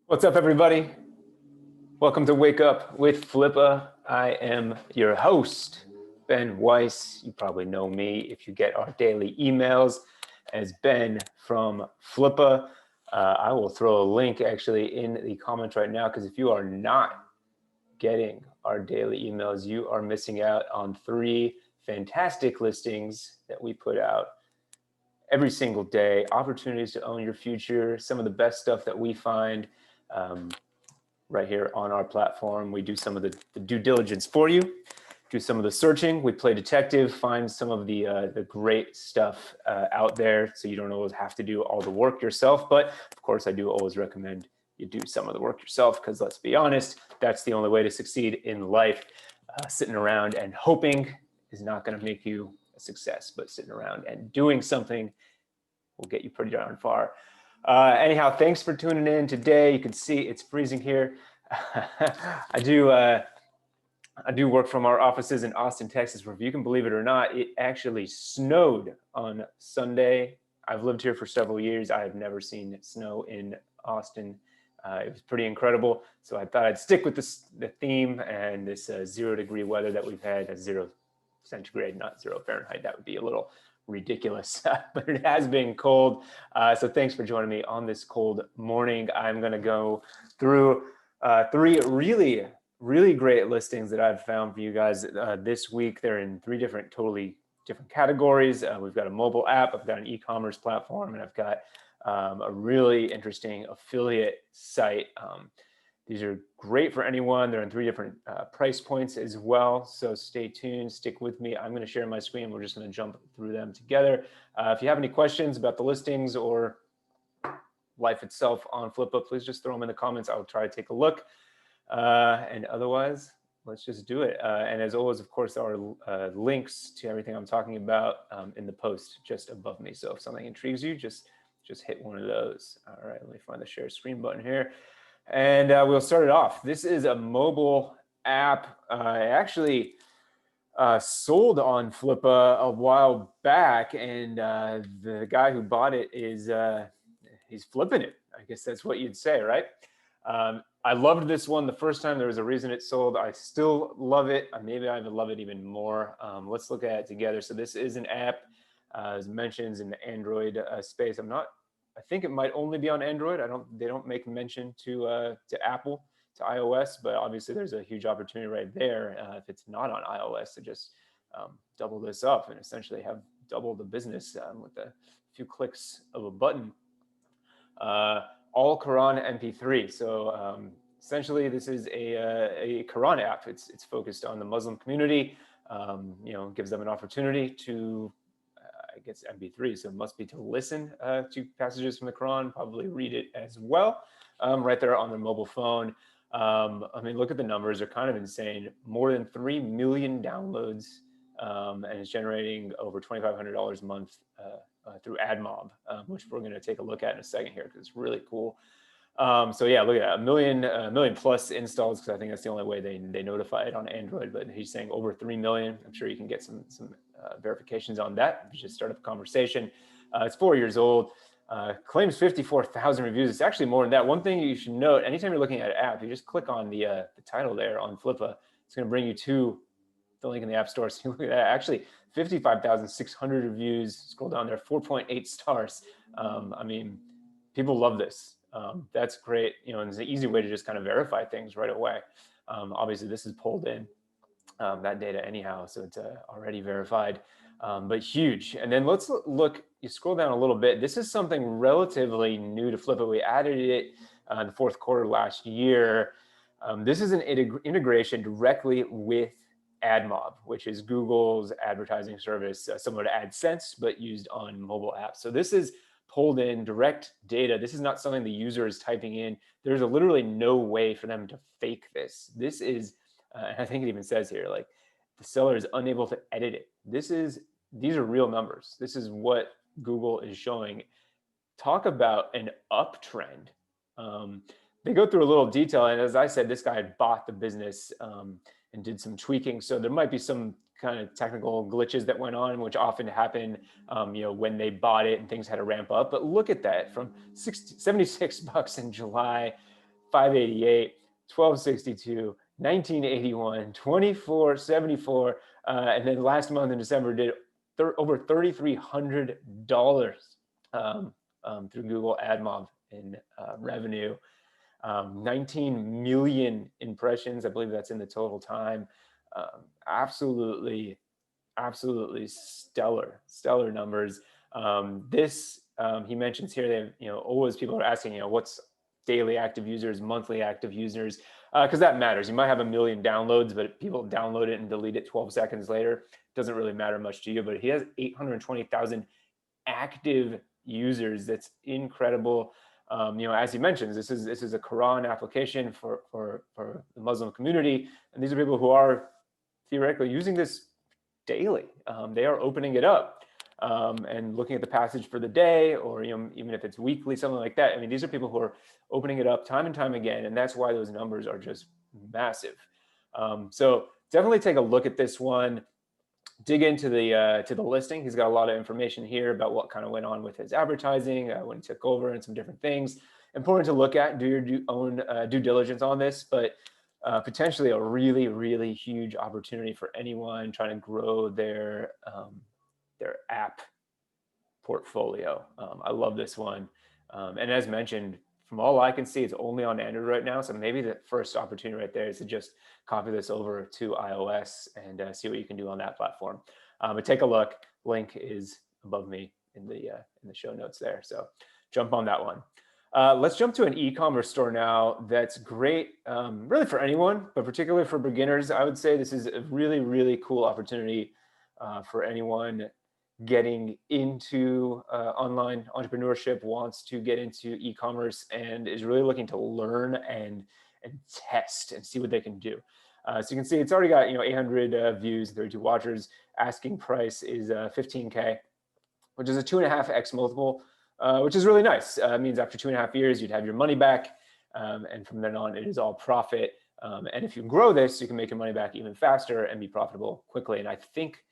What's up, everybody? Welcome to Wake Up with Flippa. I am your host, Ben Weiss. You probably know me if you get our daily emails as Ben from Flippa. I will throw a link actually in the comments right now, because if you are not getting our daily emails, you are missing out on 3 fantastic listings that we put out every single day. Opportunities to own your future, some of the best stuff that we find right here on our platform. We do some of the due diligence for you, do some of the searching. We play detective, find some of the great stuff out there, so you don't always have to do all the work yourself. But of course, I do always recommend you do some of the work yourself, because let's be honest, that's the only way to succeed in life. Sitting around and hoping is not going to make you a success, but sitting around and doing something will get you pretty darn far. Anyhow, thanks for tuning in today. You can see it's freezing here. I do work from our offices in Austin, Texas, where, if you can believe it or not, it actually snowed on Sunday. I've lived here for several years. I have never seen snow in Austin. It was pretty incredible. So I thought I'd stick with the theme and this 0-degree weather that we've had, 0 centigrade, not 0 Fahrenheit. That would be a little ridiculous, but it has been cold. So thanks for joining me on this cold morning. I'm going to go through 3 really great listings that I've found for you guys this week. They're in 3 totally different categories. We've got a mobile app, I've got an e-commerce platform, and I've got a really interesting affiliate site. These are great for anyone. They're in 3 different price points as well. So stay tuned, stick with me. I'm going to share my screen. We're just going to jump through them together. If you have any questions about the listings or life itself on Flippa, please just throw them in the comments. I'll try to take a look. And otherwise, let's just do it. And as always, of course, there are links to everything I'm talking about in the post just above me. So if something intrigues you, just hit one of those. All right, let me find the share screen button here. And we'll start it off. This is a mobile app. I actually sold on Flippa a while back, and the guy who bought it is he's flipping it. I guess that's what you'd say, right? I loved this one the first time. There was a reason it sold. I still love it. Maybe I love it even more. Let's look at it together. So this is an app, as mentioned, in the Android space. I think it might only be on Android. They don't make mention to Apple, to iOS, but obviously there's a huge opportunity right there. If it's not on iOS, to just double this up and essentially have double the business with a few clicks of a button. All Quran MP3. So essentially, this is a Quran app. It's focused on the Muslim community. Gives them an opportunity to, I guess, MP3, so it must be to listen to passages from the Quran, probably read it as well, right there on their mobile phone. Look at the numbers. They're kind of insane. More than 3 million downloads, and it's generating over $2,500 a month through AdMob, which we're going to take a look at in a second here, because it's really cool. So yeah, look at that, a million plus installs, because I think that's the only way they notify it on Android. But he's saying over 3 million. I'm sure you can get some verifications on that. You just start up a conversation. It's 4 years old. Claims 54,000 reviews. It's actually more than that. One thing you should note: anytime you're looking at an app, you just click on the title there on Flippa. It's going to bring you to the link in the App Store. So look at that. Actually, 55,600 reviews. Scroll down there, 4.8 stars. People love this. That's great. And it's an easy way to just kind of verify things right away. Obviously, this is pulled in that data anyhow, so it's already verified, but huge. And then let's look. You scroll down a little bit. This is something relatively new to Flippa. We added it in the 4th quarter last year. This is an integration directly with AdMob, which is Google's advertising service, similar to AdSense, but used on mobile apps. So this is pulled in direct data. This is not something the user is typing in. There's literally no way for them to fake this. This is, I think it even says here, like, the seller is unable to edit it. These are real numbers. This is what Google is showing. Talk about an uptrend. They go through a little detail, and as I said, this guy had bought the business and did some tweaking. So there might be some kind of technical glitches that went on, which often happen, when they bought it and things had to ramp up. But look at that, from $76 in July 588, 1262, 1981, 2474, and then last month in December did over $3,300 through Google AdMob in revenue. 19 million impressions, I believe that's in the total time. Absolutely stellar numbers. He mentions here that, always people are asking, what's daily active users, monthly active users, because that matters. You might have 1 million downloads, but people download it and delete it 12 seconds later. It doesn't really matter much to you, but he has 820,000 active users. That's incredible. As he mentions, this is a Quran application for the Muslim community, and these are people who are theoretically using this daily. They are opening it up and looking at the passage for the day, or even if it's weekly, something like that. I mean, these are people who are opening it up time and time again, and that's why those numbers are just massive. So definitely take a look at this one. Dig into the listing. He's got a lot of information here about what kind of went on with his advertising when he took over and some different things. Important to look at. Do your own due diligence on this, but potentially a really huge opportunity for anyone trying to grow their app portfolio. I love this one, and as mentioned, from all I can see, it's only on Android right now. So maybe the first opportunity right there is to just copy this over to iOS and see what you can do on that platform. But take a look. Link is above me in the show notes there. So jump on that one. Let's jump to an e-commerce store now. That's great, really for anyone, but particularly for beginners. I would say this is a really cool opportunity for anyone getting into online entrepreneurship, wants to get into e-commerce, and is really looking to learn and test and see what they can do. So you can see it's already got 800 views, 32 watchers. Asking price is 15K, which is a 2.5x multiple, which is really nice. It means after 2.5 years, you'd have your money back, and from then on, it is all profit. And if you grow this, you can make your money back even faster and be profitable quickly. And I think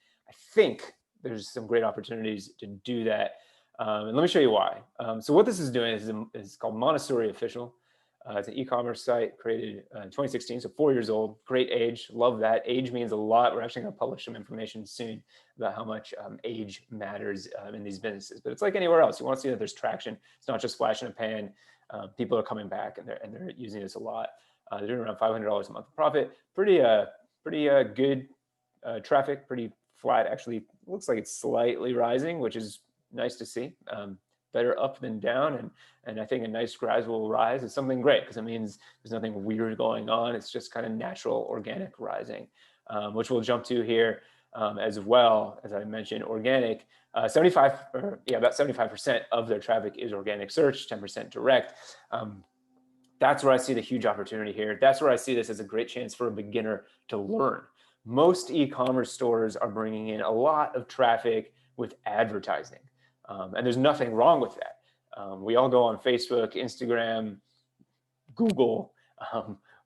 there's some great opportunities to do that. And let me show you why. So what this is doing is called Montessori Official. It's an e-commerce site created in 2016, so 4 years old. Great age, love that. Age means a lot. We're actually going to publish some information soon about how much age matters in these businesses. But it's like anywhere else. You want to see that there's traction. It's not just flash in a pan. People are coming back and they're using this a lot. They're doing around $500 a month profit. Pretty good traffic. Pretty flat. Actually, looks like it's slightly rising, which is nice to see. Better up than down, and I think a nice gradual rise is something great, because it means there's nothing weird going on. It's just kind of natural, organic rising, which we'll jump to here as well. As I mentioned, organic, about 75% of their traffic is organic search, 10% direct. That's where I see the huge opportunity here. That's where I see this as a great chance for a beginner to learn. Most e-commerce stores are bringing in a lot of traffic with advertising. And there's nothing wrong with that. We all go on Facebook, Instagram, Google.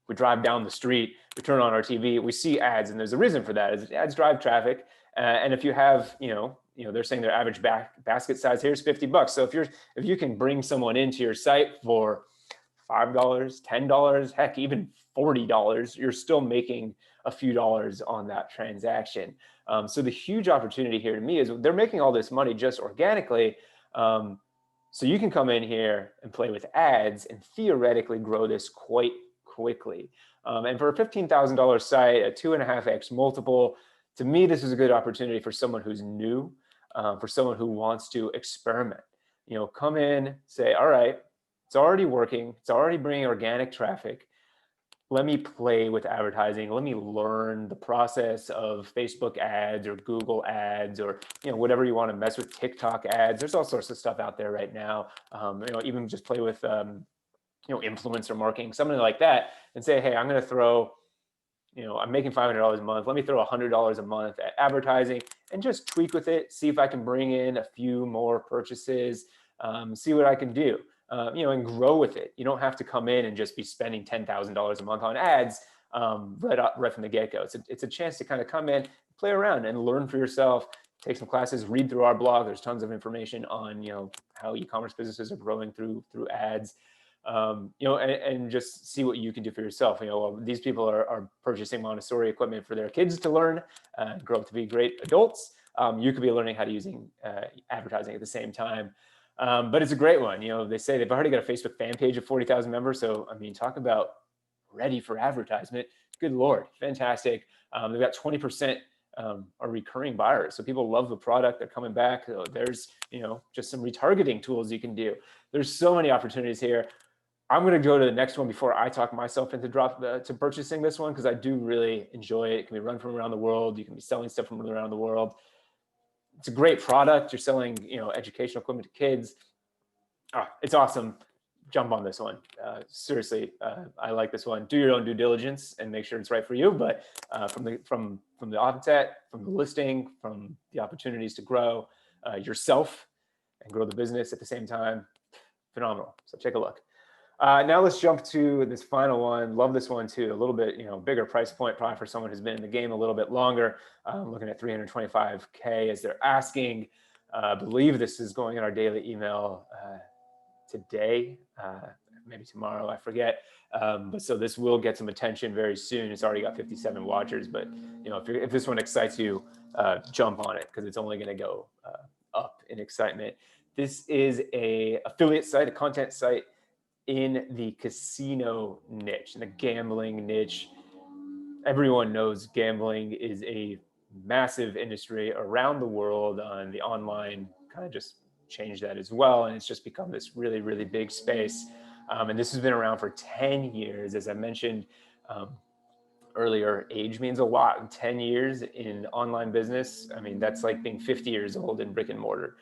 We drive down the street, we turn on our TV, we see ads, and there's a reason for that. Ads drive traffic. And if you have, they're saying their average basket size here is $50. So if you can bring someone into your site for $5, $10, heck, even $40, you're still making a few dollars on that transaction. So the huge opportunity here to me is they're making all this money just organically. So you can come in here and play with ads and theoretically grow this quite quickly. And for a $15,000 site, a 2.5x multiple, to me, this is a good opportunity for someone who's new, for someone who wants to experiment. Come in, say, all right, it's already working. It's already bringing organic traffic. Let me play with advertising. Let me learn the process of Facebook ads or Google ads, or whatever you want to mess with, TikTok ads. There's all sorts of stuff out there right now. Even just play with influencer marketing, something like that, and say, hey, I'm going to throw, I'm making $500 a month. Let me throw $100 a month at advertising and just tweak with it. See if I can bring in a few more purchases. See what I can do. And grow with it. You don't have to come in and just be spending $10,000 a month on ads right from the get-go. It's a chance to kind of come in, play around, and learn for yourself. Take some classes, read through our blog. There's tons of information on how e-commerce businesses are growing through ads. and just see what you can do for yourself. Well, these people are purchasing Montessori equipment for their kids to learn, grow up to be great adults. You could be learning how to using advertising at the same time. But it's a great one. They say they've already got a Facebook fan page of 40,000 members. So, I mean, talk about ready for advertisement. Good Lord, fantastic. They've got 20% are recurring buyers. So people love the product. They're coming back. So there's, just some retargeting tools you can do. There's so many opportunities here. I'm going to go to the next one before I talk myself into to purchasing this one, because I do really enjoy it. It can be run from around the world. You can be selling stuff from around the world. It's a great product. You're selling, educational equipment to kids. It's awesome. Jump on this one. Seriously, I like this one. Do your own due diligence and make sure it's right for you. But from the onset, from the listing, from the opportunities to grow yourself and grow the business at the same time, phenomenal. So take a look. Now let's jump to this final one. Love this one too. A little bit, bigger price point, probably for someone who's been in the game a little bit longer. Looking at 325K as they're asking. I believe this is going in our daily email today, maybe tomorrow, I forget. But so this will get some attention very soon. It's already got 57 watchers, but if this one excites you, jump on it, because it's only going to go up in excitement. This is a affiliate site, a content site in the casino niche, in the gambling niche. Everyone knows gambling is a massive industry around the world, and the online kind of just changed that as well. And it's just become this really, really big space. And this has been around for 10 years. As I mentioned earlier, age means a lot. 10 years in online business, I mean, that's like being 50 years old in brick and mortar.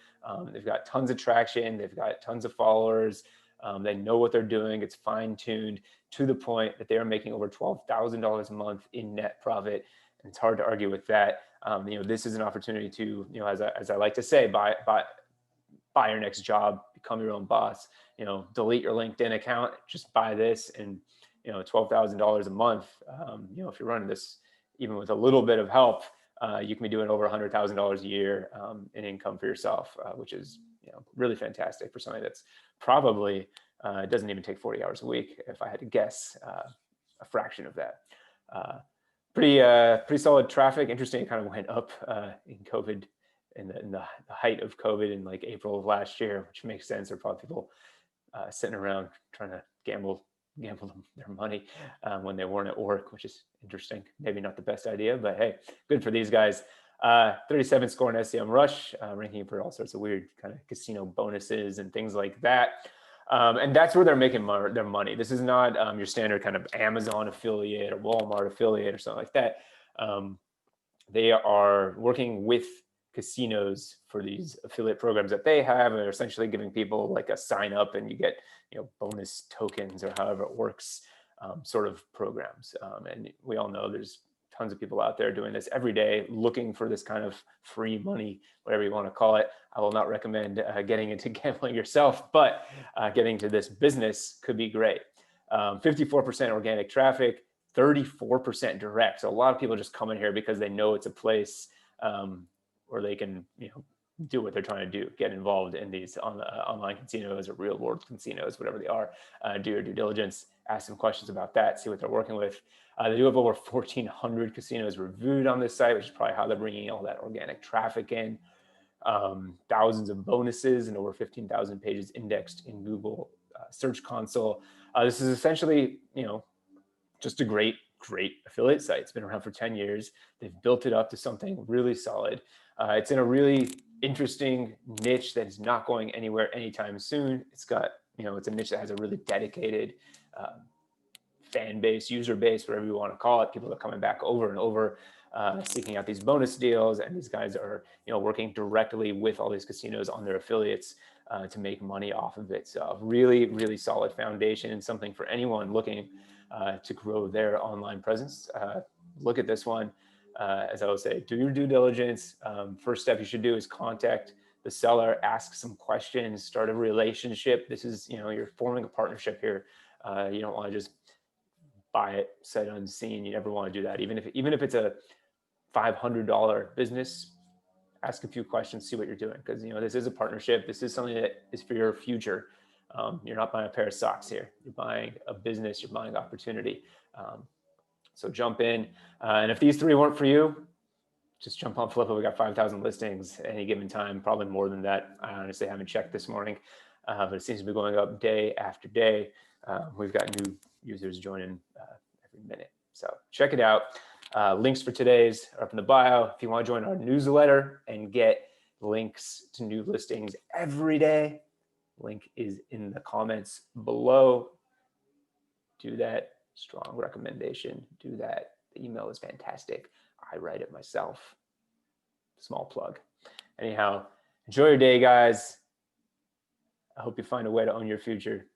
They've got tons of traction. They've got tons of followers. They know what they're doing. It's fine-tuned to the point that they are making over $12,000 a month in net profit. And it's hard to argue with that. This is an opportunity to, as I like to say, buy your next job, become your own boss, delete your LinkedIn account, just buy this, and, $12,000 a month. If you're running this, even with a little bit of help, you can be doing over $100,000 a year in income for yourself, which is, really fantastic for somebody that's probably doesn't even take 40 hours a week, if I had to guess a fraction of that. Pretty solid traffic. Interesting, it kind of went up in COVID, in the height of COVID in like April of last year, which makes sense. There are probably people sitting around trying to gamble their money when they weren't at work, which is interesting. Maybe not the best idea, but hey, good for these guys. 37 score in SEM Rush, ranking for all sorts of weird kind of casino bonuses and things like that. And that's where they're making their money. This is not your standard kind of Amazon affiliate or Walmart affiliate or something like that. They are working with casinos for these affiliate programs that they have, and are essentially giving people like a sign up and you get bonus tokens, or however it works, sort of programs. And we all know there's tons of people out there doing this every day, looking for this kind of free money, whatever you want to call it. I will not recommend getting into gambling yourself, but getting to this business could be great. 54% organic traffic, 34% direct. So a lot of people just come in here because they know it's a place where they can, do what they're trying to do, get involved in these online casinos or real world casinos, whatever they are. Do your due diligence, ask some questions about that, see what they're working with. They do have over 1,400 casinos reviewed on this site, which is probably how they're bringing all that organic traffic in. Thousands of bonuses and over 15,000 pages indexed in Google Search Console. This is essentially, just a great affiliate site. It's been around for 10 years. They've built it up to something really solid. It's in a really interesting niche that is not going anywhere anytime soon. It's got, it's a niche that has a really dedicated fan base, user base, whatever you want to call it. People are coming back over and over, seeking out these bonus deals, and these guys are, working directly with all these casinos on their affiliates to make money off of it. So really, really solid foundation, and something for anyone looking to grow their online presence. Look at this one. As I would say, do your due diligence. First step you should do is contact the seller, ask some questions, start a relationship. This is, you're forming a partnership here. You don't want to just buy it sight unseen. You never want to do that. Even if it's a $500 business, ask a few questions, see what you're doing. Because, this is a partnership. This is something that is for your future. You're not buying a pair of socks here. You're buying a business, you're buying opportunity. So jump in. And if these 3 weren't for you, just jump on Flippa. We got 5,000 listings at any given time, probably more than that. I honestly haven't checked this morning, but it seems to be going up day after day. We've got new users joining every minute. So check it out. Links for today's are up in the bio. If you want to join our newsletter and get links to new listings every day, link is in the comments below. Do that. Strong recommendation. Do that. The email is fantastic. I write it myself. Small plug. Anyhow, enjoy your day, guys. I hope you find a way to own your future.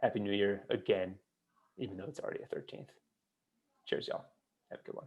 Happy New Year again, even though it's already a 13th. Cheers, y'all. Have a good one.